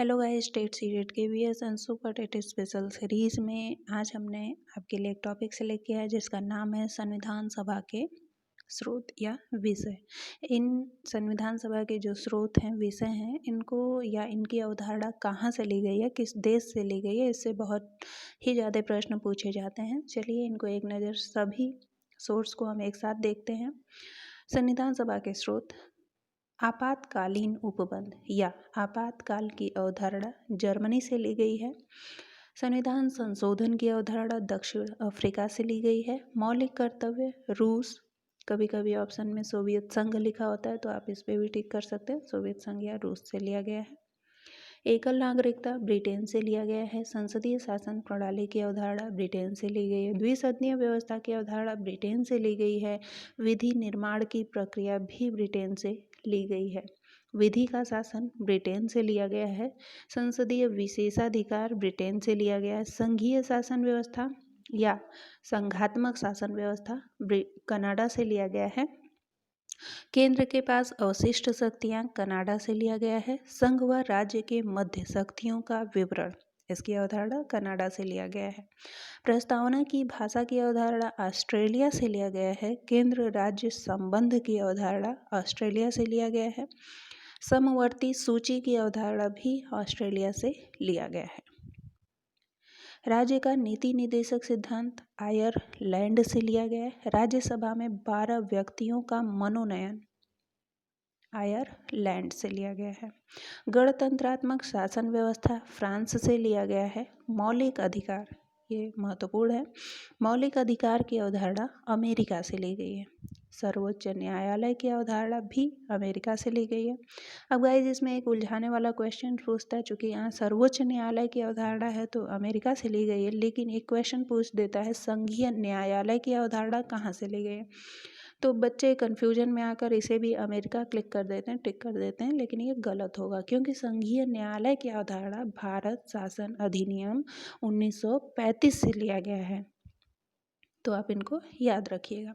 Hello guys, state series K V S and super TET special series में आज हमने आपके लिए एक टॉपिक सेलेक्ट किया है जिसका नाम है संविधान सभा के स्रोत या विषय। इन संविधान सभा के जो स्रोत हैं, विषय हैं, इनको या इनकी अवधारणा कहाँ से ली गई है, किस देश से ली गई है, इससे बहुत ही ज़्यादा प्रश्न पूछे जाते हैं। चलिए इनको एक नज़र सभी सोर्स को हम एक साथ देखते हैं। संविधान सभा के स्रोत: आपातकालीन उपबंध या आपातकाल की अवधारणा जर्मनी से ली गई है। संविधान संशोधन की अवधारणा दक्षिण अफ्रीका से ली गई है। मौलिक कर्तव्य रूस, कभी कभी ऑप्शन में सोवियत संघ लिखा होता है तो आप इस पर भी टिक कर सकते हैं, सोवियत संघ या रूस से लिया गया है। एकल नागरिकता ब्रिटेन से लिया गया है। संसदीय शासन प्रणाली की अवधारणा ब्रिटेन से ली गई है। द्विसदनीय व्यवस्था की अवधारणा ब्रिटेन से ली गई है। विधि निर्माण की प्रक्रिया भी ब्रिटेन से ली गई है। विधि का शासन ब्रिटेन से लिया गया है। संसदीय विशेषाधिकार ब्रिटेन से लिया गया है। संघीय शासन व्यवस्था या संघात्मक शासन व्यवस्था कनाडा से लिया गया है। केंद्र के पास अवशिष्ट शक्तियां कनाडा से लिया गया है। संघ व राज्य के मध्य शक्तियों का विवरण, इसकी अवधारणा कनाडा से लिया गया है। प्रस्तावना की भाषा की अवधारणा ऑस्ट्रेलिया से लिया गया है। केंद्र राज्य संबंध की अवधारणा ऑस्ट्रेलिया से लिया गया है। समवर्ती सूची की अवधारणा भी ऑस्ट्रेलिया से लिया गया है। राज्य का नीति निर्देशक सिद्धांत आयरलैंड से लिया गया है। राज्यसभा में 12 व्यक्तियों का मनोनयन आयरलैंड से लिया गया है। गणतंत्रात्मक शासन व्यवस्था फ्रांस से लिया गया है। मौलिक अधिकार, ये महत्वपूर्ण है, मौलिक अधिकार की अवधारणा अमेरिका से ली गई है। सर्वोच्च न्यायालय की अवधारणा भी अमेरिका से ली गई है। अब गाइस, इसमें एक उलझाने वाला क्वेश्चन पूछता है, चूंकि यहाँ सर्वोच्च न्यायालय की अवधारणा है तो अमेरिका से ली गई है, लेकिन एक क्वेश्चन पूछ देता है संघीय न्यायालय की अवधारणा कहाँ से ली गई है, तो बच्चे कन्फ्यूजन में आकर इसे भी अमेरिका क्लिक कर देते हैं, टिक कर देते हैं, लेकिन ये गलत होगा क्योंकि संघीय न्यायालय की अवधारणा भारत शासन अधिनियम 1935 से लिया गया है, तो आप इनको याद रखिएगा।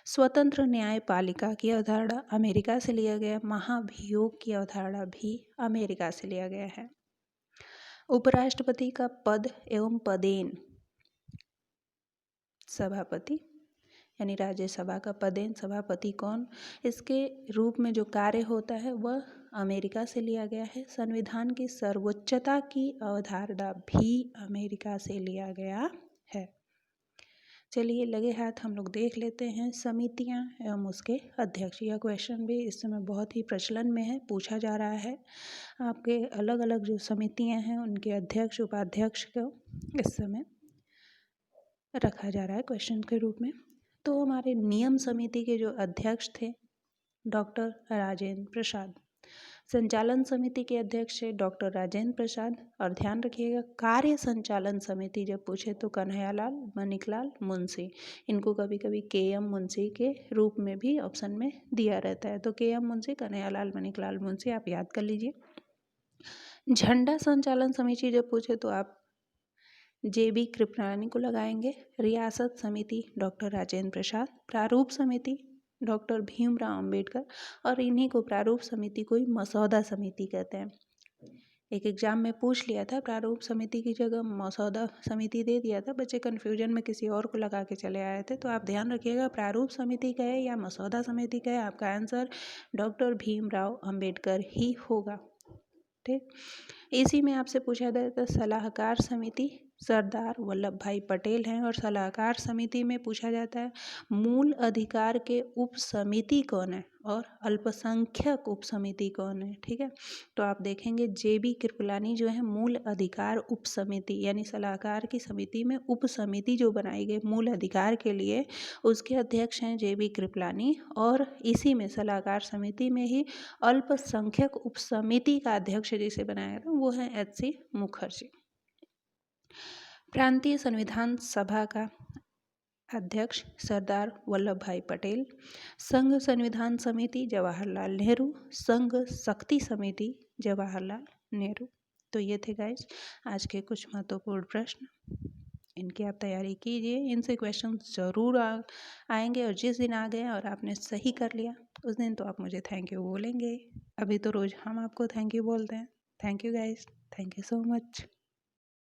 स्वतंत्र न्यायपालिका की अवधारणा अमेरिका से लिया गया। महाभियोग की अवधारणा भी अमेरिका से लिया गया है। उपराष्ट्रपति का पद एवं पदेन, सभापति यानी राज्यसभा का पदेन सभापति कौन, इसके रूप में जो कार्य होता है वह अमेरिका से लिया गया है। संविधान की सर्वोच्चता की अवधारणा भी अमेरिका से लिया गया है। चलिए लगे हाथ हम लोग देख लेते हैं समितियां एवं उसके अध्यक्ष। यह क्वेश्चन भी इस समय बहुत ही प्रचलन में है, पूछा जा रहा है। आपके अलग अलग जो समितियां हैं उनके अध्यक्ष उपाध्यक्ष को इस समय रखा जा रहा है क्वेश्चन के रूप में। तो हमारे नियम समिति के जो अध्यक्ष थे डॉक्टर राजेंद्र प्रसाद, संचालन समिति के अध्यक्ष है डॉक्टर राजेंद्र प्रसाद। और ध्यान रखिएगा, कार्य संचालन समिति जब पूछे तो कन्हैयालाल माणिकलाल मुंशी, इनको कभी कभी KM मुंशी के रूप में भी ऑप्शन में दिया रहता है, तो KM मुंशी, कन्हैयालाल माणिकलाल मुंशी आप याद कर लीजिए। झंडा संचालन समिति जब पूछे तो आप JB कृपलानी को लगाएंगे। रियासत समिति डॉक्टर राजेंद्र प्रसाद। प्रारूप समिति डॉक्टर भीमराव अंबेडकर, और इन्हीं को प्रारूप समिति को ही मसौदा समिति कहते हैं। एक एग्जाम में पूछ लिया था, प्रारूप समिति की जगह मसौदा समिति दे दिया था, बच्चे कन्फ्यूजन में किसी और को लगा के चले आए थे, तो आप ध्यान रखिएगा प्रारूप समिति का है या मसौदा समिति का है, आपका आंसर डॉक्टर भीमराव अंबेडकर ही होगा। ठीक, इसी में आपसे पूछा गया था सलाहकार समिति सरदार वल्लभ भाई पटेल हैं, और सलाहकार समिति में पूछा जाता है मूल अधिकार के उप समिति कौन है और अल्पसंख्यक उप समिति कौन है। ठीक है, तो आप देखेंगे JB कृपलानी जो है मूल अधिकार उप समिति यानी सलाहकार की समिति में उप समिति जो बनाई गई मूल अधिकार के लिए, उसके अध्यक्ष हैं JB कृपलानी, और इसी में सलाहकार समिति में ही अल्पसंख्यक उप समिति का अध्यक्ष जिसे बनाया था वो है HC मुखर्जी। प्रांतीय संविधान सभा का अध्यक्ष सरदार वल्लभ भाई पटेल। संघ संविधान समिति जवाहरलाल नेहरू। संघ शक्ति समिति जवाहरलाल नेहरू। तो ये थे गाइस आज के कुछ महत्वपूर्ण प्रश्न, इनकी आप तैयारी कीजिए, इनसे क्वेश्चन ज़रूर आएंगे, और जिस दिन आ गए और आपने सही कर लिया उस दिन तो आप मुझे थैंक यू बोलेंगे। अभी तो रोज़ हम आपको थैंक यू बोलते हैं। Thank you guys. Thank you so much.